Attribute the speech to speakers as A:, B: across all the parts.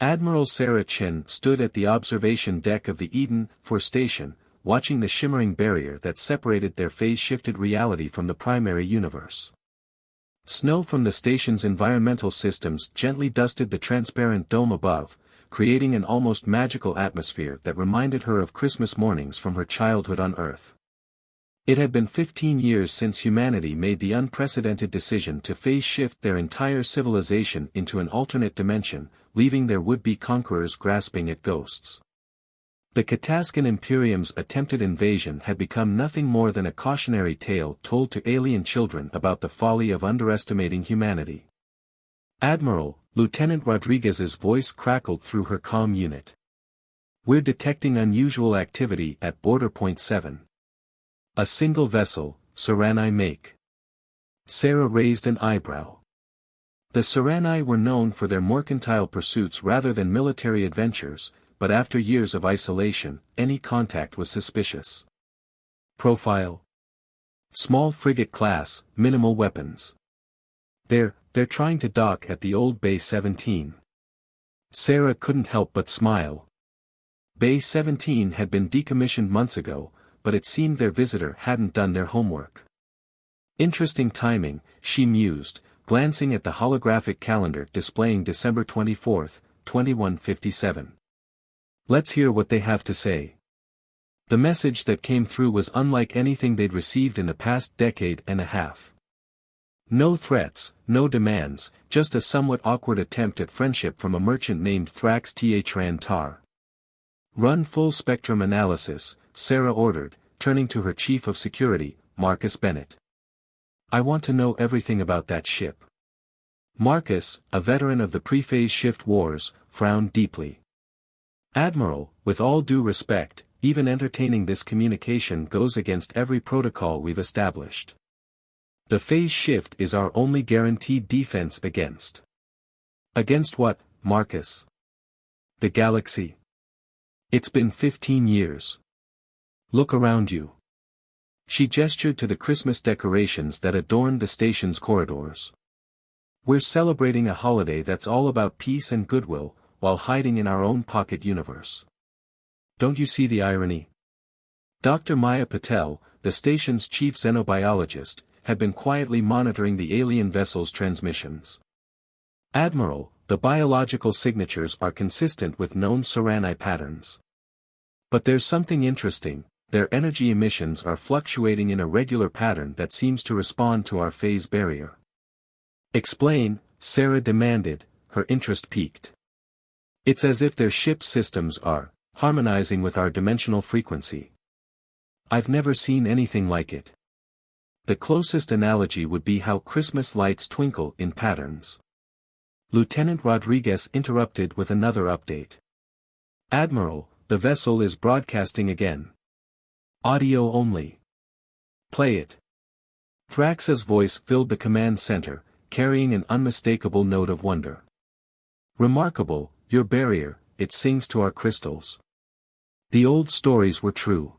A: Admiral Sarah Chen stood at the observation deck of the Eden 4 station, watching the shimmering barrier that separated their phase-shifted reality from the primary universe. Snow from the station's environmental systems gently dusted the transparent dome above, creating an almost magical atmosphere that reminded her of Christmas mornings from her childhood on Earth. It had been 15 years since humanity made the unprecedented decision to phase-shift their entire civilization into an alternate dimension, leaving their would-be conquerors grasping at ghosts. The Kataskan Imperium's attempted invasion had become nothing more than a cautionary tale told to alien children about the folly of underestimating humanity. "Admiral," Lieutenant Rodriguez's voice crackled through her comm unit. "We're detecting unusual activity at Border Point 7. A single vessel, Serani make." Sarah raised an eyebrow. The Serani were known for their mercantile pursuits rather than military adventures, but after years of isolation, any contact was suspicious. Profile: small frigate class, minimal weapons. They're trying to dock at the old Bay 17. Sarah couldn't help but smile. Bay 17 had been decommissioned months ago, but it seemed their visitor hadn't done their homework. Interesting timing, she mused, glancing at the holographic calendar displaying December 24, 2157. Let's hear what they have to say. The message that came through was unlike anything they'd received in the past decade and a half. No threats, no demands, just a somewhat awkward attempt at friendship from a merchant named Thrax Tran Tar. "Run full-spectrum analysis," Sarah ordered, turning to her chief of security, Marcus Bennett. "I want to know everything about that ship." Marcus, a veteran of the pre-phase shift wars, frowned deeply. "Admiral, with all due respect, even entertaining this communication goes against every protocol we've established. The phase shift is our only guaranteed defense against." "Against what, Marcus?" "The galaxy. It's been 15 years. Look around you." She gestured to the Christmas decorations that adorned the station's corridors. "We're celebrating a holiday that's all about peace and goodwill, while hiding in our own pocket universe. Don't you see the irony?" Dr. Maya Patel, the station's chief xenobiologist, had been quietly monitoring the alien vessel's transmissions. "Admiral, the biological signatures are consistent with known Serani patterns. But there's something interesting, their energy emissions are fluctuating in a regular pattern that seems to respond to our phase barrier." "Explain," Sarah demanded, her interest piqued. "It's as if their ship systems are harmonizing with our dimensional frequency. I've never seen anything like it. The closest analogy would be how Christmas lights twinkle in patterns." Lieutenant Rodriguez interrupted with another update. "Admiral, the vessel is broadcasting again. Audio only. Play it." Thrax's voice filled the command center, carrying an unmistakable note of wonder. "Remarkable, your barrier, it sings to our crystals. The old stories were true.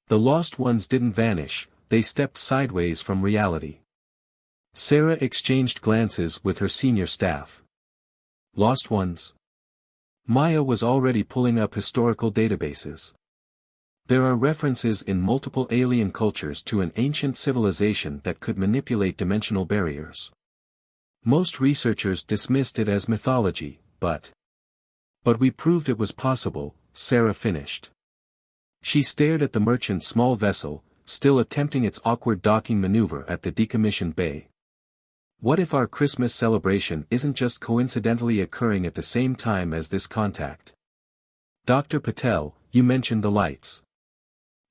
A: The lost ones didn't vanish, they stepped sideways from reality." Sarah exchanged glances with her senior staff. "Lost ones?" Maya was already pulling up historical databases. "There are references in multiple alien cultures to an ancient civilization that could manipulate dimensional barriers. Most researchers dismissed it as mythology, but we proved it was possible," Sarah finished. She stared at the merchant's small vessel, still attempting its awkward docking maneuver at the decommissioned bay. "What if our Christmas celebration isn't just coincidentally occurring at the same time as this contact?" "Dr. Patel, you mentioned the lights."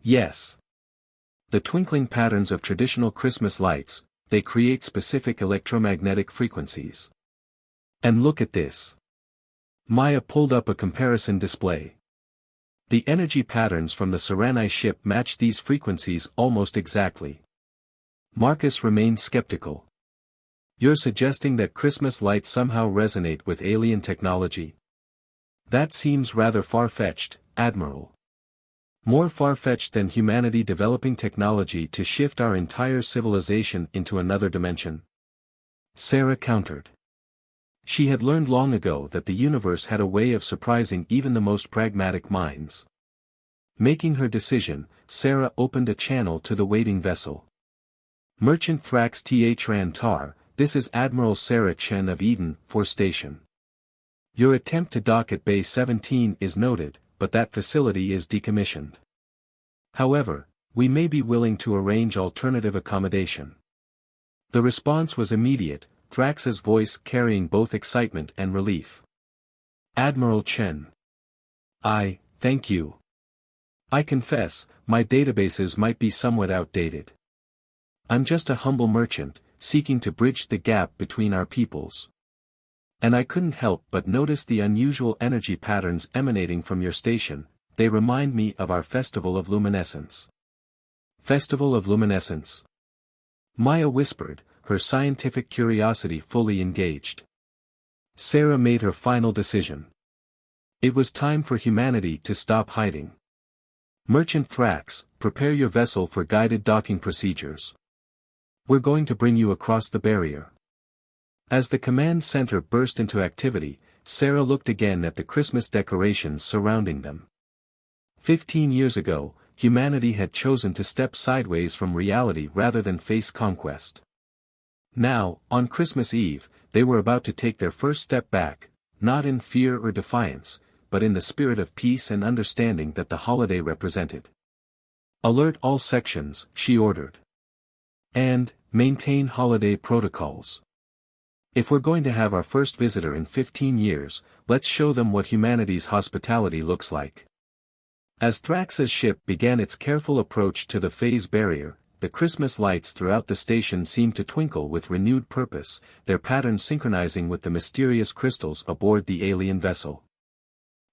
A: "Yes. The twinkling patterns of traditional Christmas lights, they create specific electromagnetic frequencies. And look at this." Maya pulled up a comparison display. The energy patterns from the Serani ship match these frequencies almost exactly. Marcus remained skeptical. "You're suggesting that Christmas lights somehow resonate with alien technology?" "That seems rather far-fetched, Admiral. More far-fetched than humanity developing technology to shift our entire civilization into another dimension," Sarah countered. She had learned long ago that the universe had a way of surprising even the most pragmatic minds. Making her decision, Sarah opened a channel to the waiting vessel. Merchant Thrax Thran Tar, this is Admiral Sarah Chen of Eden, for station. Your attempt to dock at Bay 17 is noted, but that facility is decommissioned. However, we may be willing to arrange alternative accommodation. The response was immediate, Thrax's voice carrying both excitement and relief. Admiral Chen. Thank you. I confess, my databases might be somewhat outdated. I'm just a humble merchant, seeking to bridge the gap between our peoples. And I couldn't help but notice the unusual energy patterns emanating from your station. They remind me of our Festival of Luminescence. Festival of Luminescence? Maya whispered, her scientific curiosity fully engaged. Sarah made her final decision. It was time for humanity to stop hiding. Merchant Thrax, prepare your vessel for guided docking procedures. We're going to bring you across the barrier. As the command center burst into activity, Sarah looked again at the Christmas decorations surrounding them. 15 years ago, humanity had chosen to step sideways from reality rather than face conquest. Now, on Christmas Eve, they were about to take their first step back, not in fear or defiance, but in the spirit of peace and understanding that the holiday represented. Alert all sections, she ordered. And, maintain holiday protocols. If we're going to have our first visitor in 15 years, let's show them what humanity's hospitality looks like. As Thrax's ship began its careful approach to the phase barrier, the Christmas lights throughout the station seemed to twinkle with renewed purpose, their patterns synchronizing with the mysterious crystals aboard the alien vessel.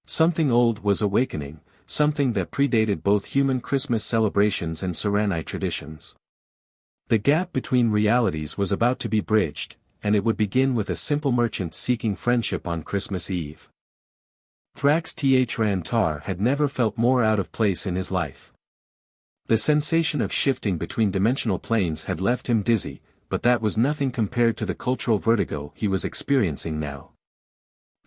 A: Something old was awakening, something that predated both human Christmas celebrations and Sereni traditions. The gap between realities was about to be bridged, and it would begin with a simple merchant seeking friendship on Christmas Eve. Thrax Thran Tar had never felt more out of place in his life. The sensation of shifting between dimensional planes had left him dizzy, but that was nothing compared to the cultural vertigo he was experiencing now.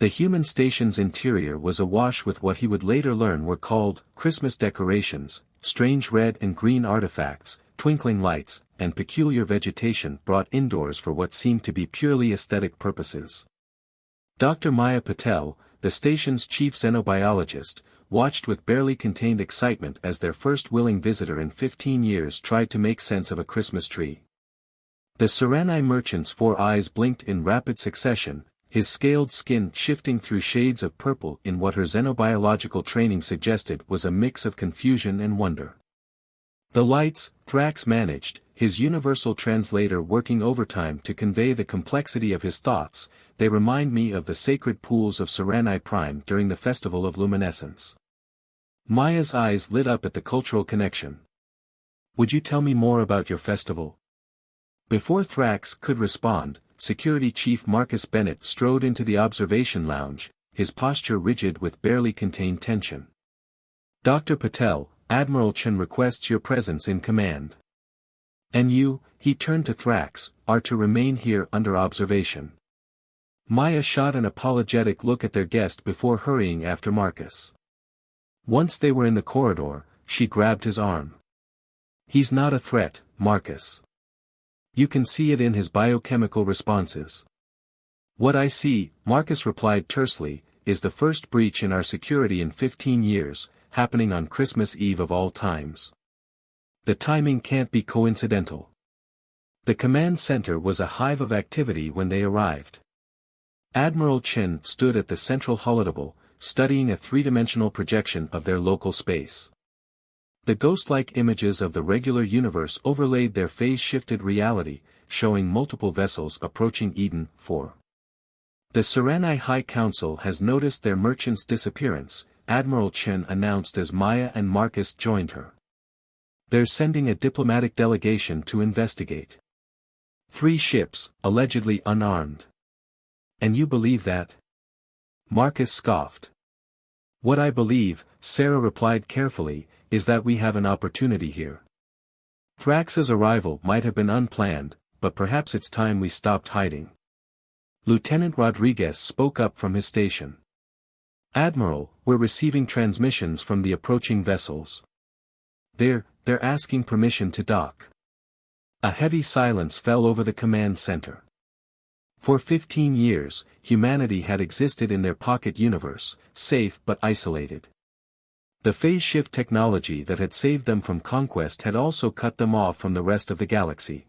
A: The human station's interior was awash with what he would later learn were called Christmas decorations, strange red and green artifacts, twinkling lights, and peculiar vegetation brought indoors for what seemed to be purely aesthetic purposes. Dr. Maya Patel, the station's chief xenobiologist, watched with barely contained excitement as their first willing visitor in 15 years tried to make sense of a Christmas tree. The Sereni merchant's 4 eyes blinked in rapid succession, his scaled skin shifting through shades of purple in what her xenobiological training suggested was a mix of confusion and wonder. The lights, Thrax managed, his universal translator working overtime to convey the complexity of his thoughts, they remind me of the sacred pools of Sereni Prime during the Festival of Luminescence. Maya's eyes lit up at the cultural connection. Would you tell me more about your festival? Before Thrax could respond, Security Chief Marcus Bennett strode into the observation lounge, his posture rigid with barely contained tension. Dr. Patel, Admiral Chen requests your presence in command. And you, he turned to Thrax, are to remain here under observation. Maya shot an apologetic look at their guest before hurrying after Marcus. Once they were in the corridor, she grabbed his arm. He's not a threat, Marcus. You can see it in his biochemical responses. What I see, Marcus replied tersely, is the first breach in our security in 15 years, happening on Christmas Eve of all times. The timing can't be coincidental. The command center was a hive of activity when they arrived. Admiral Chen stood at the central holotable, studying a three-dimensional projection of their local space. The ghost-like images of the regular universe overlaid their phase-shifted reality, showing multiple vessels approaching Eden 4. The Sereni High Council has noticed their merchant's disappearance, Admiral Chen announced as Maya and Marcus joined her. They're sending a diplomatic delegation to investigate. 3 ships, allegedly unarmed. And you believe that? Marcus scoffed. What I believe, Sarah replied carefully, is that we have an opportunity here. Thrax's arrival might have been unplanned, but perhaps it's time we stopped hiding. Lieutenant Rodriguez spoke up from his station. "Admiral, we're receiving transmissions from the approaching vessels. They're asking permission to dock." A heavy silence fell over the command center. For 15 years, humanity had existed in their pocket universe, safe but isolated. The phase shift technology that had saved them from conquest had also cut them off from the rest of the galaxy.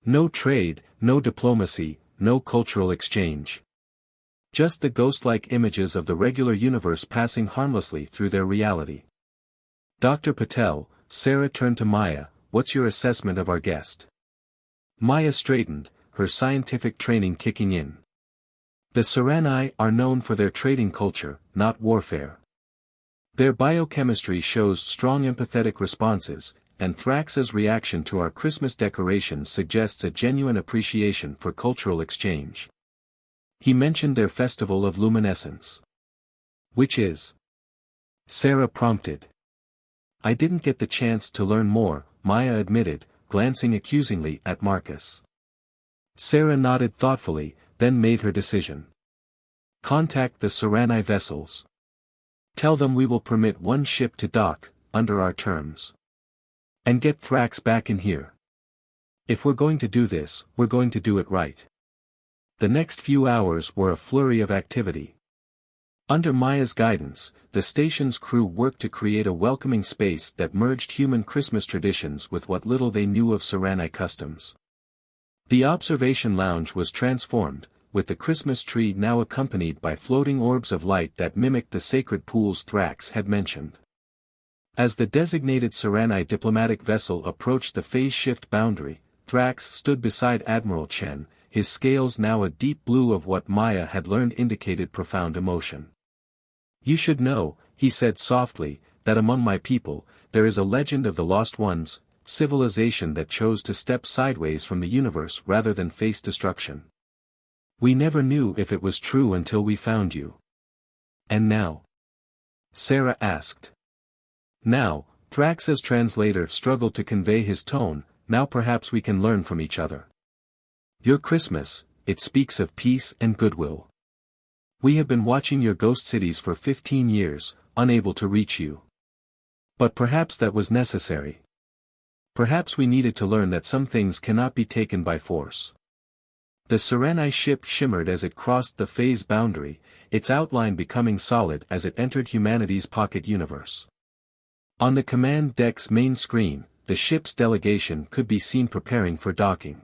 A: No trade, no diplomacy, no cultural exchange. Just the ghost-like images of the regular universe passing harmlessly through their reality. "Dr. Patel," Sarah turned to Maya, "what's your assessment of our guest?" Maya straightened, her scientific training kicking in. The Sereni are known for their trading culture, not warfare. Their biochemistry shows strong empathetic responses, and Thrax's reaction to our Christmas decorations suggests a genuine appreciation for cultural exchange. He mentioned their festival of luminescence. "Which is?" Sarah prompted. "I didn't get the chance to learn more," Maya admitted, glancing accusingly at Marcus. Sarah nodded thoughtfully, then made her decision. "Contact the Sereni vessels. Tell them we will permit one ship to dock, under our terms. And get Thrax back in here. If we're going to do this, we're going to do it right." The next few hours were a flurry of activity. Under Maya's guidance, the station's crew worked to create a welcoming space that merged human Christmas traditions with what little they knew of Sereni customs. The observation lounge was transformed, with the Christmas tree now accompanied by floating orbs of light that mimicked the sacred pools Thrax had mentioned. As the designated Sereni diplomatic vessel approached the phase shift boundary, Thrax stood beside Admiral Chen, his scales now a deep blue of what Maya had learned indicated profound emotion. "You should know," he said softly, "that among my people, there is a legend of the Lost Ones, civilization that chose to step sideways from the universe rather than face destruction. We never knew if it was true until we found you." "And now?" Sarah asked. "Now," Thrax's translator struggled to convey his tone, "now perhaps we can learn from each other. Your Christmas, it speaks of peace and goodwill. We have been watching your ghost cities for 15 years, unable to reach you. But perhaps that was necessary. Perhaps we needed to learn that some things cannot be taken by force." The Sereni ship shimmered as it crossed the phase boundary, its outline becoming solid as it entered humanity's pocket universe. On the command deck's main screen, the ship's delegation could be seen preparing for docking.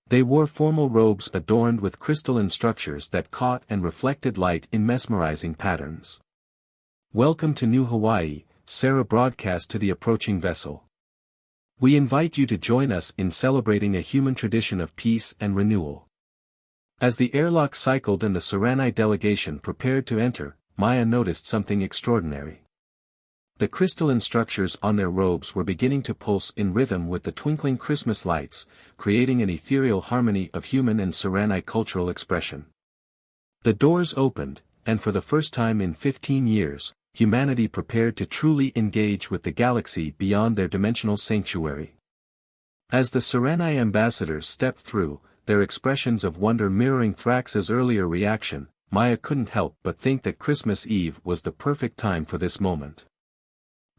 A: They wore formal robes adorned with crystalline structures that caught and reflected light in mesmerizing patterns. "Welcome to New Hawaii," Sarah broadcast to the approaching vessel. "We invite you to join us in celebrating a human tradition of peace and renewal." As the airlock cycled and the Sereni delegation prepared to enter, Maya noticed something extraordinary. The crystalline structures on their robes were beginning to pulse in rhythm with the twinkling Christmas lights, creating an ethereal harmony of human and Sereni cultural expression. The doors opened, and for the first time in 15 years, humanity prepared to truly engage with the galaxy beyond their dimensional sanctuary. As the Sereni ambassadors stepped through, their expressions of wonder mirroring Thrax's earlier reaction, Maya couldn't help but think that Christmas Eve was the perfect time for this moment.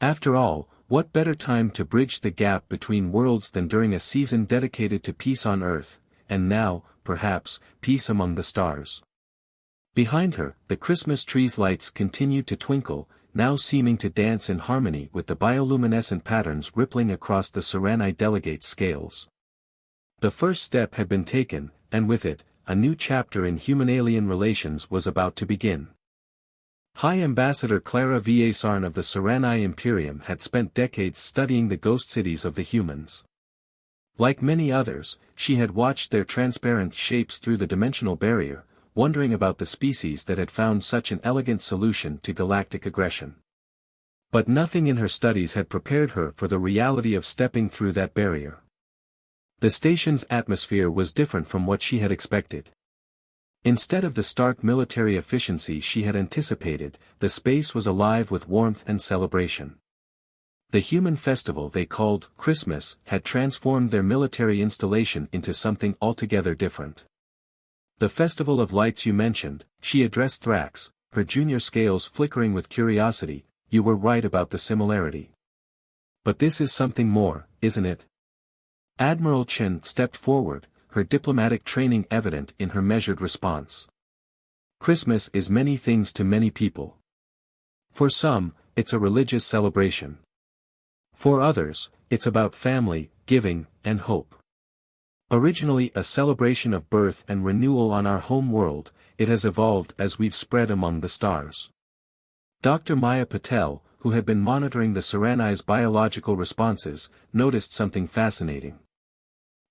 A: After all, what better time to bridge the gap between worlds than during a season dedicated to peace on Earth, and now, perhaps, peace among the stars. Behind her, the Christmas tree's lights continued to twinkle, now seeming to dance in harmony with the bioluminescent patterns rippling across the Sereni delegate's scales. The first step had been taken, and with it, a new chapter in human-alien relations was about to begin. High Ambassador Clara Viasarn of the Sereni Imperium had spent decades studying the ghost cities of the humans. Like many others, she had watched their transparent shapes through the dimensional barrier, wondering about the species that had found such an elegant solution to galactic aggression. But nothing in her studies had prepared her for the reality of stepping through that barrier. The station's atmosphere was different from what she had expected. Instead of the stark military efficiency she had anticipated, the space was alive with warmth and celebration. The human festival they called Christmas had transformed their military installation into something altogether different. The Festival of Lights you mentioned, she addressed Thrax, her junior scales flickering with curiosity. You were right about the similarity. But this is something more, isn't it? Admiral Chen stepped forward, her diplomatic training evident in her measured response. Christmas is many things to many people. For some, it's a religious celebration. For others, it's about family, giving, and hope. Originally a celebration of birth and renewal on our home world, it has evolved as we've spread among the stars. Dr. Maya Patel, who had been monitoring the Serenai's biological responses, noticed something fascinating.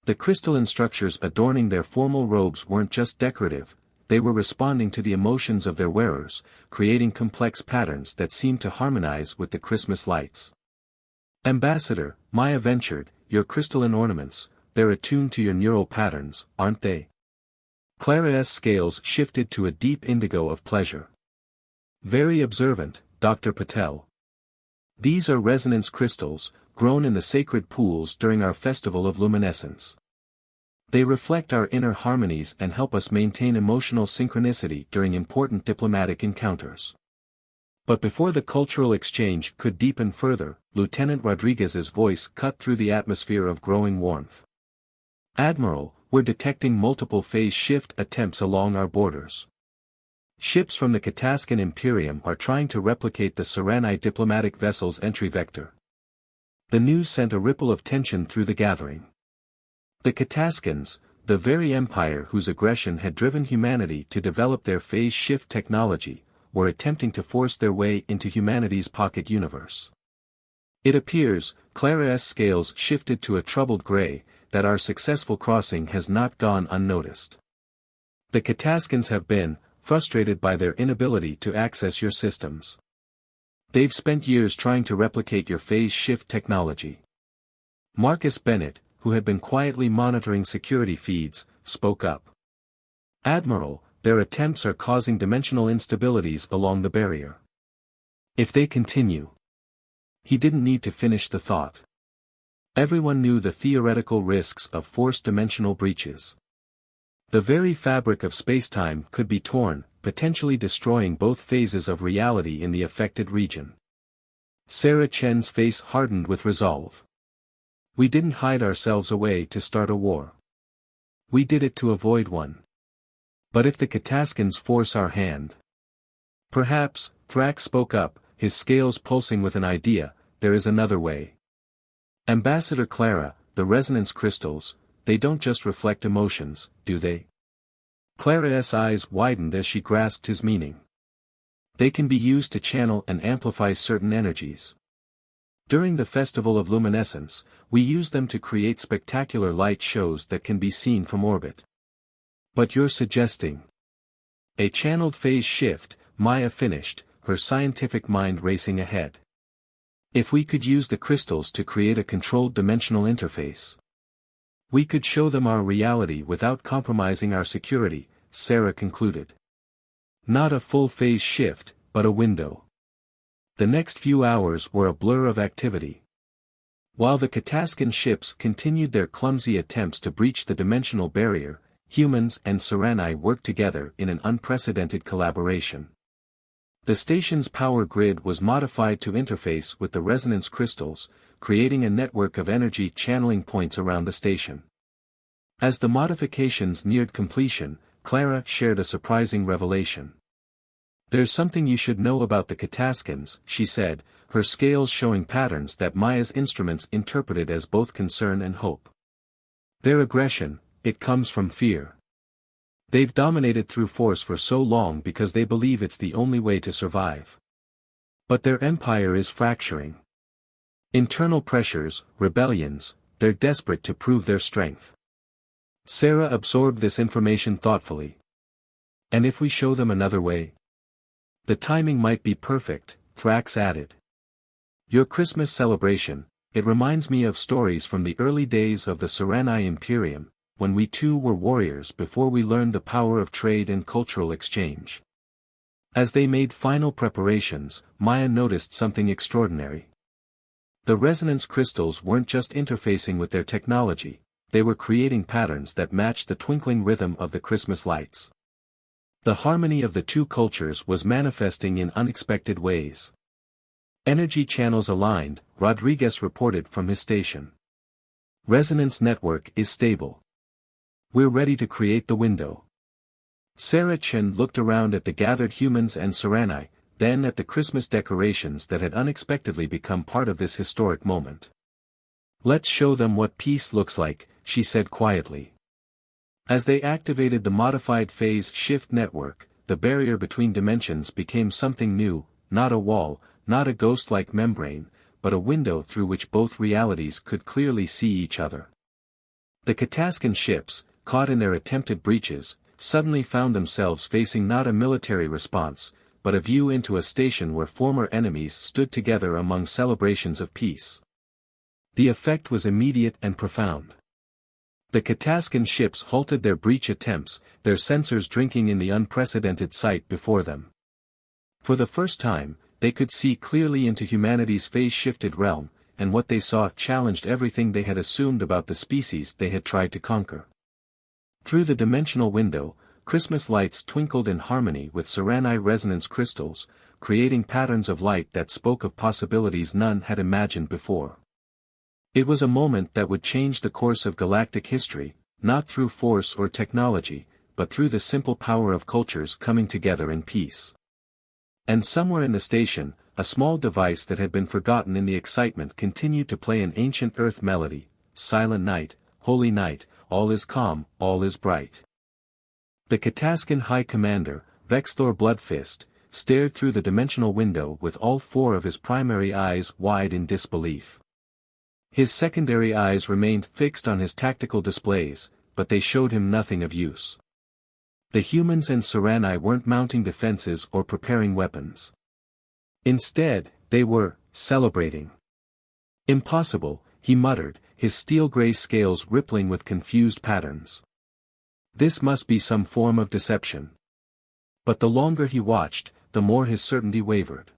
A: The crystalline structures adorning their formal robes weren't just decorative, they were responding to the emotions of their wearers, creating complex patterns that seemed to harmonize with the Christmas lights. Ambassador, Maya ventured, your crystalline ornaments, they're attuned to your neural patterns, aren't they? Clara's scales shifted to a deep indigo of pleasure. Very observant, Dr. Patel. These are resonance crystals, grown in the sacred pools during our festival of luminescence. They reflect our inner harmonies and help us maintain emotional synchronicity during important diplomatic encounters. But before the cultural exchange could deepen further, Lieutenant Rodriguez's voice cut through the atmosphere of growing warmth. Admiral, we're detecting multiple phase shift attempts along our borders. Ships from the Kataskan Imperium are trying to replicate the Serenai diplomatic vessel's entry vector. The news sent a ripple of tension through the gathering. The Kataskans, the very empire whose aggression had driven humanity to develop their phase shift technology, were attempting to force their way into humanity's pocket universe. It appears, Clara's scales shifted to a troubled gray, that our successful crossing has not gone unnoticed. The Kataskans have been, frustrated by their inability to access your systems. They've spent years trying to replicate your phase shift technology. Marcus Bennett, who had been quietly monitoring security feeds, spoke up. Admiral, their attempts are causing dimensional instabilities along the barrier. If they continue. He didn't need to finish the thought. Everyone knew the theoretical risks of forced dimensional breaches. The very fabric of spacetime could be torn, potentially destroying both phases of reality in the affected region. Sarah Chen's face hardened with resolve. We didn't hide ourselves away to start a war. We did it to avoid one. But if the Kataskans force our hand. Perhaps, Thrax spoke up, his scales pulsing with an idea, there is another way. Ambassador Clara, the resonance crystals, they don't just reflect emotions, do they? Clara's eyes widened as she grasped his meaning. They can be used to channel and amplify certain energies. During the Festival of Luminescence, we use them to create spectacular light shows that can be seen from orbit. But you're suggesting a channeled phase shift, Maya finished, her scientific mind racing ahead. If we could use the crystals to create a controlled dimensional interface, we could show them our reality without compromising our security, Sarah concluded. Not a full phase shift, but a window. The next few hours were a blur of activity. While the Kataskan ships continued their clumsy attempts to breach the dimensional barrier, humans and Serenai worked together in an unprecedented collaboration. The station's power grid was modified to interface with the resonance crystals, creating a network of energy channeling points around the station. As the modifications neared completion, Clara shared a surprising revelation. There's something you should know about the Kataskans, she said, her scales showing patterns that Maya's instruments interpreted as both concern and hope. Their aggression, it comes from fear. They've dominated through force for so long because they believe it's the only way to survive. But their empire is fracturing. Internal pressures, rebellions, they're desperate to prove their strength. Sarah absorbed this information thoughtfully. And if we show them another way? The timing might be perfect, Thrax added. Your Christmas celebration, it reminds me of stories from the early days of the Serenai Imperium, when we too were warriors before we learned the power of trade and cultural exchange. As they made final preparations, Maya noticed something extraordinary. The resonance crystals weren't just interfacing with their technology, they were creating patterns that matched the twinkling rhythm of the Christmas lights. The harmony of the two cultures was manifesting in unexpected ways. Energy channels aligned, Rodriguez reported from his station. Resonance network is stable. We're ready to create the window. Sarah Chen looked around at the gathered humans and Sereni, then at the Christmas decorations that had unexpectedly become part of this historic moment. Let's show them what peace looks like, she said quietly. As they activated the modified phase shift network, the barrier between dimensions became something new, not a wall, not a ghost-like membrane, but a window through which both realities could clearly see each other. The Kataskan ships, caught in their attempted breaches, suddenly found themselves facing not a military response, but a view into a station where former enemies stood together among celebrations of peace. The effect was immediate and profound. The Kataskan ships halted their breach attempts, their sensors drinking in the unprecedented sight before them. For the first time, they could see clearly into humanity's phase-shifted realm, and what they saw challenged everything they had assumed about the species they had tried to conquer. Through the dimensional window, Christmas lights twinkled in harmony with Sereni resonance crystals, creating patterns of light that spoke of possibilities none had imagined before. It was a moment that would change the course of galactic history, not through force or technology, but through the simple power of cultures coming together in peace. And somewhere in the station, a small device that had been forgotten in the excitement continued to play an ancient earth melody: Silent night, holy night, all is calm, all is bright. The Kataskan High Commander, Vexthor Bloodfist, stared through the dimensional window with all four of his primary eyes wide in disbelief. His secondary eyes remained fixed on his tactical displays, but they showed him nothing of use. The humans and Sereni weren't mounting defenses or preparing weapons. Instead, they were celebrating. Impossible, he muttered, his steel-gray scales rippling with confused patterns. This must be some form of deception. But the longer he watched, the more his certainty wavered.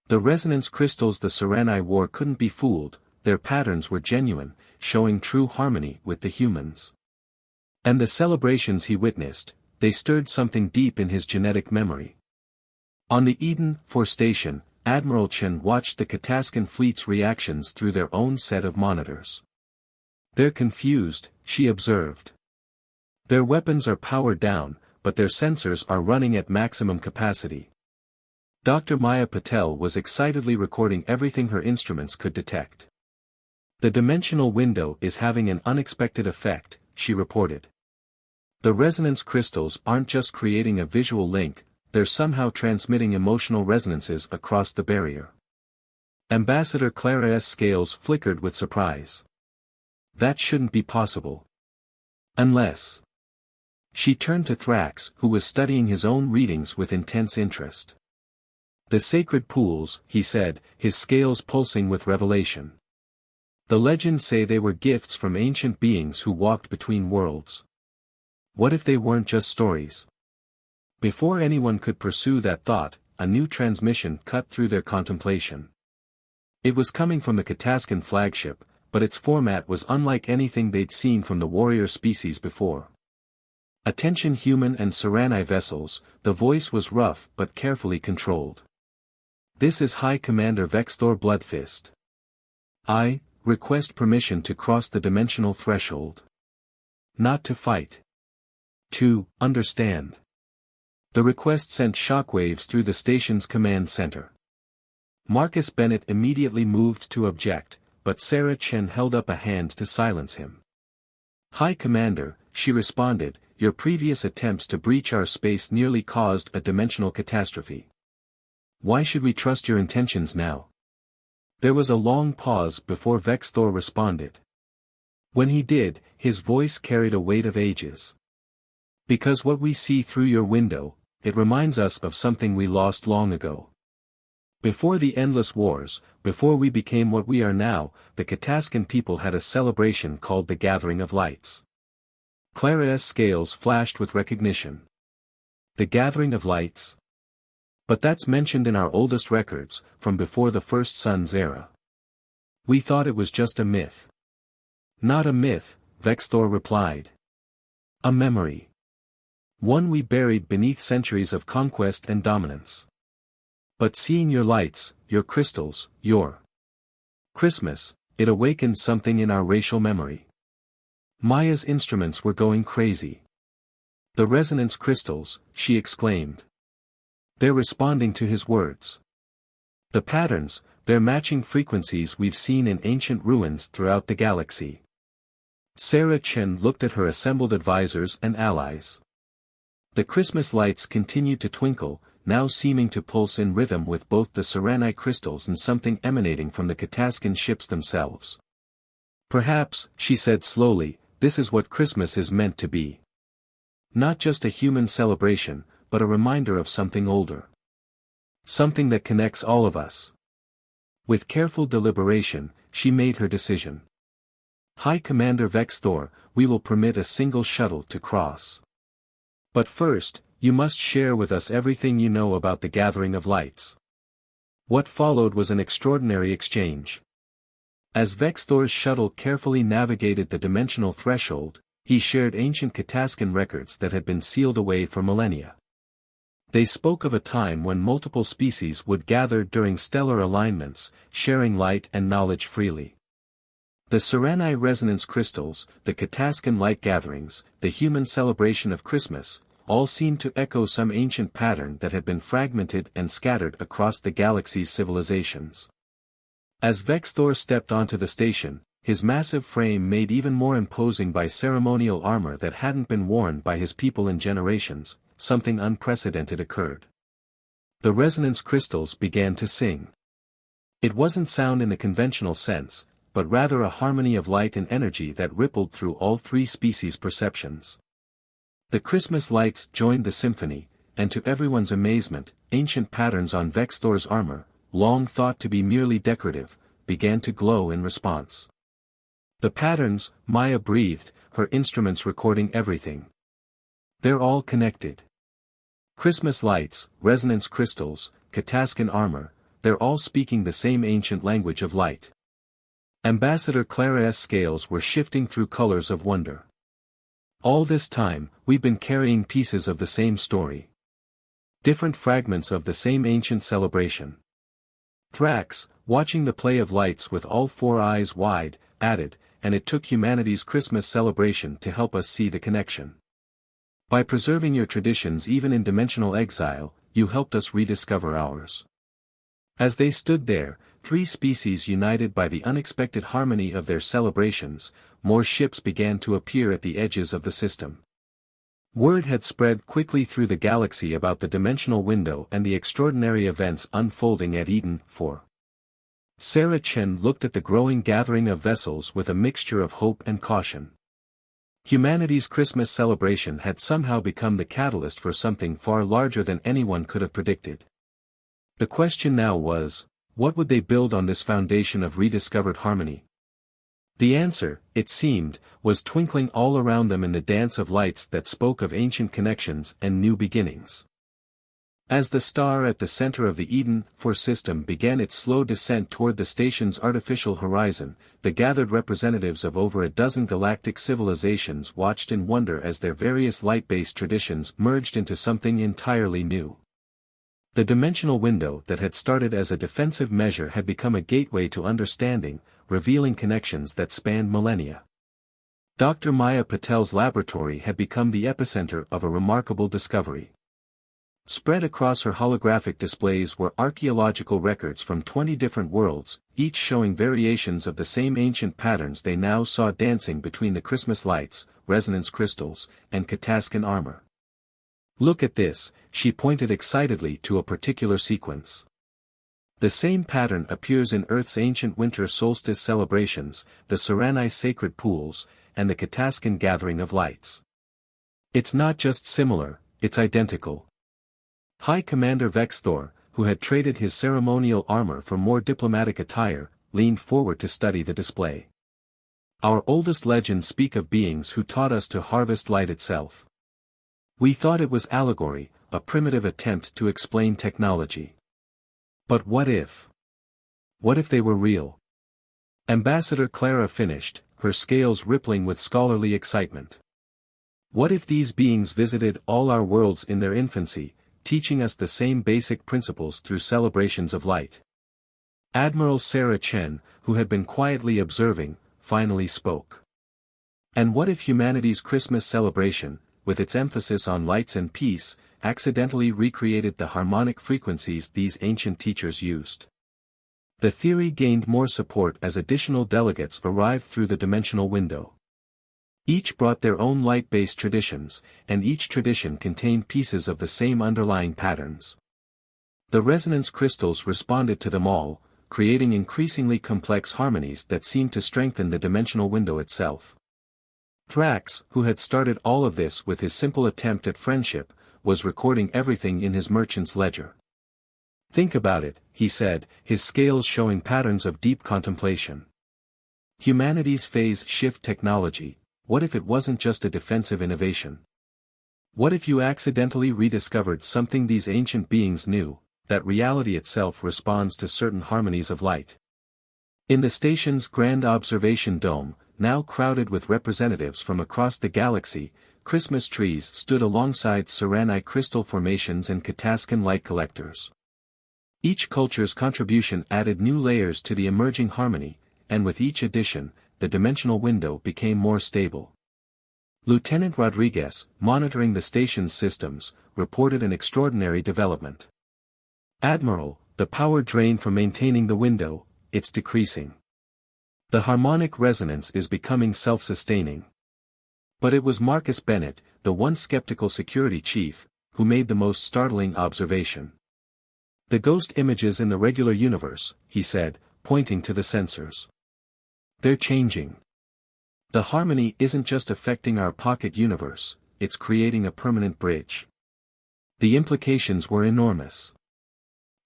A: The resonance crystals the Sereni wore couldn't be fooled, their patterns were genuine, showing true harmony with the humans. And the celebrations he witnessed, they stirred something deep in his genetic memory. On the Eden 4 station, Admiral Chen watched the Kataskan fleet's reactions through their own set of monitors. They're confused, she observed. Their weapons are powered down, but their sensors are running at maximum capacity. Dr. Maya Patel was excitedly recording everything her instruments could detect. The dimensional window is having an unexpected effect, she reported. The resonance crystals aren't just creating a visual link, they're somehow transmitting emotional resonances across the barrier. Ambassador Clara's scales flickered with surprise. That shouldn't be possible. Unless. She turned to Thrax, who was studying his own readings with intense interest. The sacred pools, he said, his scales pulsing with revelation. The legends say they were gifts from ancient beings who walked between worlds. What if they weren't just stories? Before anyone could pursue that thought, a new transmission cut through their contemplation. It was coming from the Kataskan flagship, but its format was unlike anything they'd seen from the warrior species before. Attention human and Sereni vessels, the voice was rough but carefully controlled. This is High Commander Vexthor Bloodfist. I request permission to cross the dimensional threshold. Not to fight. To understand. The request sent shockwaves through the station's command center. Marcus Bennett immediately moved to object, but Sarah Chen held up a hand to silence him. High Commander, she responded, your previous attempts to breach our space nearly caused a dimensional catastrophe. Why should we trust your intentions now? There was a long pause before Vexthor responded. When he did, his voice carried a weight of ages. Because what we see through your window, it reminds us of something we lost long ago. Before the endless wars, before we became what we are now, the Kataskan people had a celebration called the Gathering of Lights. Clara's scales flashed with recognition. The Gathering of Lights? But that's mentioned in our oldest records, from before the First Sun's era. We thought it was just a myth. Not a myth, Vexthor replied. A memory. One we buried beneath centuries of conquest and dominance. But seeing your lights, your crystals, your Christmas, it awakened something in our racial memory. Maya's instruments were going crazy. The resonance crystals, she exclaimed. They're responding to his words. The patterns, they're matching frequencies we've seen in ancient ruins throughout the galaxy. Sarah Chen looked at her assembled advisors and allies. The Christmas lights continued to twinkle, now seeming to pulse in rhythm with both the Sereni crystals and something emanating from the Kataskan ships themselves. Perhaps, she said slowly, this is what Christmas is meant to be. Not just a human celebration, but a reminder of something older. Something that connects all of us. With careful deliberation, she made her decision. High Commander Vexthor, we will permit a single shuttle to cross. But first, you must share with us everything you know about the Gathering of Lights. What followed was an extraordinary exchange. As Vexthor's shuttle carefully navigated the dimensional threshold, he shared ancient Kataskan records that had been sealed away for millennia. They spoke of a time when multiple species would gather during stellar alignments, sharing light and knowledge freely. The Sereni resonance crystals, the Kataskan light gatherings, the human celebration of Christmas, all seemed to echo some ancient pattern that had been fragmented and scattered across the galaxy's civilizations. As Vexthor stepped onto the station, his massive frame made even more imposing by ceremonial armor that hadn't been worn by his people in generations, something unprecedented occurred. The resonance crystals began to sing. It wasn't sound in the conventional sense, but rather a harmony of light and energy that rippled through all three species' perceptions. The Christmas lights joined the symphony, and to everyone's amazement, ancient patterns on Vexthor's armor, long thought to be merely decorative, began to glow in response. The patterns, Maya breathed, her instruments recording everything. They're all connected. Christmas lights, resonance crystals, Kataskan armor, they're all speaking the same ancient language of light. Ambassador Clara's scales were shifting through colors of wonder. All this time, we've been carrying pieces of the same story. Different fragments of the same ancient celebration. Thrax, watching the play of lights with all four eyes wide, added, and it took humanity's Christmas celebration to help us see the connection. By preserving your traditions even in dimensional exile, you helped us rediscover ours. As they stood there, three species united by the unexpected harmony of their celebrations, more ships began to appear at the edges of the system. Word had spread quickly through the galaxy about the dimensional window and the extraordinary events unfolding at Eden 4. Sarah Chen looked at the growing gathering of vessels with a mixture of hope and caution. Humanity's Christmas celebration had somehow become the catalyst for something far larger than anyone could have predicted. The question now was, what would they build on this foundation of rediscovered harmony? The answer, it seemed, was twinkling all around them in the dance of lights that spoke of ancient connections and new beginnings. As the star at the center of the Eden 4 system began its slow descent toward the station's artificial horizon, the gathered representatives of over a dozen galactic civilizations watched in wonder as their various light-based traditions merged into something entirely new. The dimensional window that had started as a defensive measure had become a gateway to understanding, revealing connections that spanned millennia. Dr. Maya Patel's laboratory had become the epicenter of a remarkable discovery. Spread across her holographic displays were archaeological records from 20 different worlds, each showing variations of the same ancient patterns they now saw dancing between the Christmas lights, resonance crystals, and Kataskan armor. Look at this, she pointed excitedly to a particular sequence. The same pattern appears in Earth's ancient winter solstice celebrations, the Sereni sacred pools, and the Kataskan gathering of lights. It's not just similar, it's identical. High Commander Vexthor, who had traded his ceremonial armor for more diplomatic attire, leaned forward to study the display. Our oldest legends speak of beings who taught us to harvest light itself. We thought it was allegory, a primitive attempt to explain technology. But what if? What if they were real? Ambassador Clara finished, her scales rippling with scholarly excitement. What if these beings visited all our worlds in their infancy, teaching us the same basic principles through celebrations of light? Admiral Sarah Chen, who had been quietly observing, finally spoke. And what if humanity's Christmas celebration, with its emphasis on lights and peace, accidentally recreated the harmonic frequencies these ancient teachers used? The theory gained more support as additional delegates arrived through the dimensional window. Each brought their own light-based traditions, and each tradition contained pieces of the same underlying patterns. The resonance crystals responded to them all, creating increasingly complex harmonies that seemed to strengthen the dimensional window itself. Thrax, who had started all of this with his simple attempt at friendship, was recording everything in his merchant's ledger. "Think about it," he said, his scales showing patterns of deep contemplation. Humanity's phase shift technology, what if it wasn't just a defensive innovation? What if you accidentally rediscovered something these ancient beings knew, that reality itself responds to certain harmonies of light? In the station's grand observation dome, now crowded with representatives from across the galaxy, Christmas trees stood alongside Serani crystal formations and Kataskan light collectors. Each culture's contribution added new layers to the emerging harmony, and with each addition, the dimensional window became more stable. Lieutenant Rodriguez, monitoring the station's systems, reported an extraordinary development. "Admiral, the power drain from maintaining the window, it's decreasing. The harmonic resonance is becoming self-sustaining." But it was Marcus Bennett, the once skeptical security chief, who made the most startling observation. "The ghost images in the regular universe," he said, pointing to the sensors. "They're changing. The harmony isn't just affecting our pocket universe, it's creating a permanent bridge." The implications were enormous.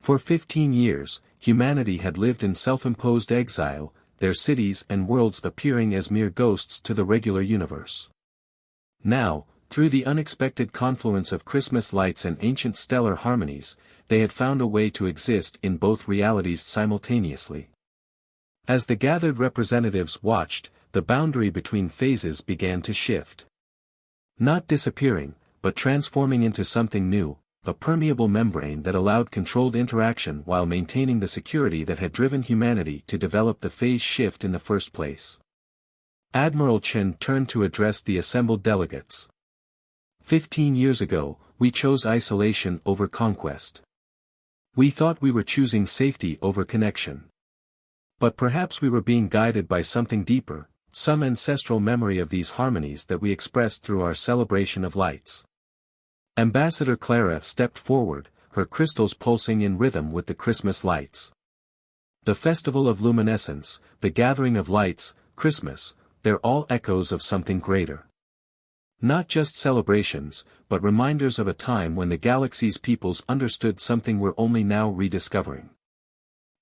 A: For 15 years, humanity had lived in self-imposed exile, their cities and worlds appearing as mere ghosts to the regular universe. Now, through the unexpected confluence of Christmas lights and ancient stellar harmonies, they had found a way to exist in both realities simultaneously. As the gathered representatives watched, the boundary between phases began to shift. Not disappearing, but transforming into something new, a permeable membrane that allowed controlled interaction while maintaining the security that had driven humanity to develop the phase shift in the first place. Admiral Chen turned to address the assembled delegates. 15 years ago, we chose isolation over conquest. We thought we were choosing safety over connection. But perhaps we were being guided by something deeper, some ancestral memory of these harmonies that we expressed through our celebration of lights. Ambassador Clara stepped forward, her crystals pulsing in rhythm with the Christmas lights. The festival of luminescence, the gathering of lights, Christmas, they're all echoes of something greater. Not just celebrations, but reminders of a time when the galaxy's peoples understood something we're only now rediscovering.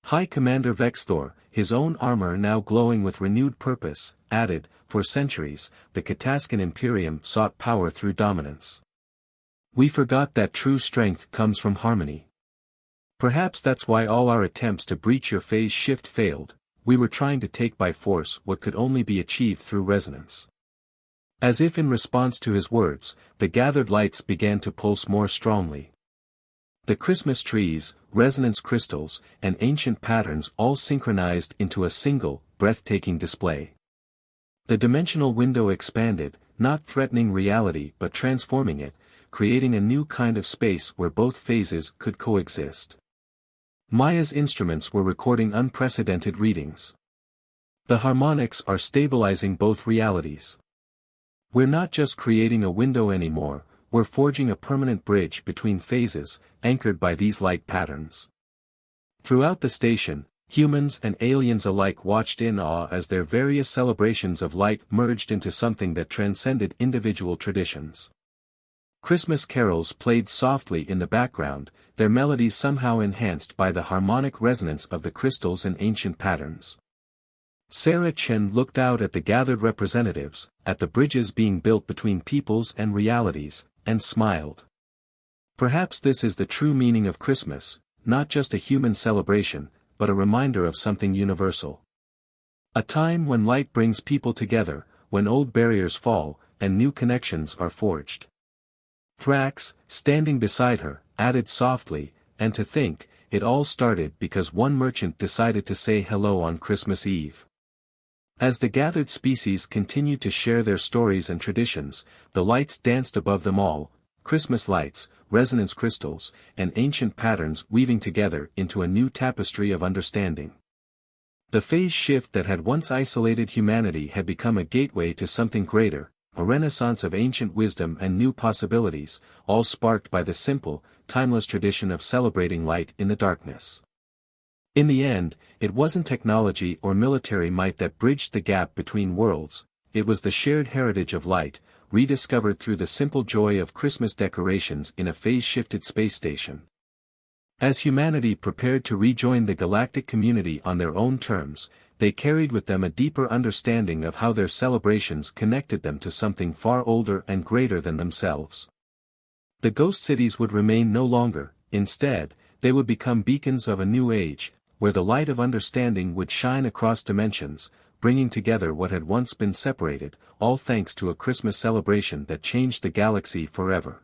A: High Commander Vexthor, his own armor now glowing with renewed purpose, added, "For centuries, the Kataskan Imperium sought power through dominance. We forgot that true strength comes from harmony. Perhaps that's why all our attempts to breach your phase shift failed, we were trying to take by force what could only be achieved through resonance." As if in response to his words, the gathered lights began to pulse more strongly. The Christmas trees, resonance crystals, and ancient patterns all synchronized into a single, breathtaking display. The dimensional window expanded, not threatening reality but transforming it, creating a new kind of space where both phases could coexist. Maya's instruments were recording unprecedented readings. The harmonics are stabilizing both realities. We're not just creating a window anymore, we're forging a permanent bridge between phases, anchored by these light patterns. Throughout the station, humans and aliens alike watched in awe as their various celebrations of light merged into something that transcended individual traditions. Christmas carols played softly in the background, their melodies somehow enhanced by the harmonic resonance of the crystals and ancient patterns. Sarah Chen looked out at the gathered representatives, at the bridges being built between peoples and realities, and smiled. Perhaps this is the true meaning of Christmas, not just a human celebration, but a reminder of something universal. A time when light brings people together, when old barriers fall, and new connections are forged. Thrax, standing beside her, added softly, and to think, it all started because one merchant decided to say hello on Christmas Eve. As the gathered species continued to share their stories and traditions, the lights danced above them all, Christmas lights, resonance crystals, and ancient patterns weaving together into a new tapestry of understanding. The phase shift that had once isolated humanity had become a gateway to something greater, a renaissance of ancient wisdom and new possibilities, all sparked by the simple, timeless tradition of celebrating light in the darkness. In the end, it wasn't technology or military might that bridged the gap between worlds, it was the shared heritage of light, rediscovered through the simple joy of Christmas decorations in a phase-shifted space station. As humanity prepared to rejoin the galactic community on their own terms, they carried with them a deeper understanding of how their celebrations connected them to something far older and greater than themselves. The ghost cities would remain no longer, instead, they would become beacons of a new age, where the light of understanding would shine across dimensions, bringing together what had once been separated, all thanks to a Christmas celebration that changed the galaxy forever.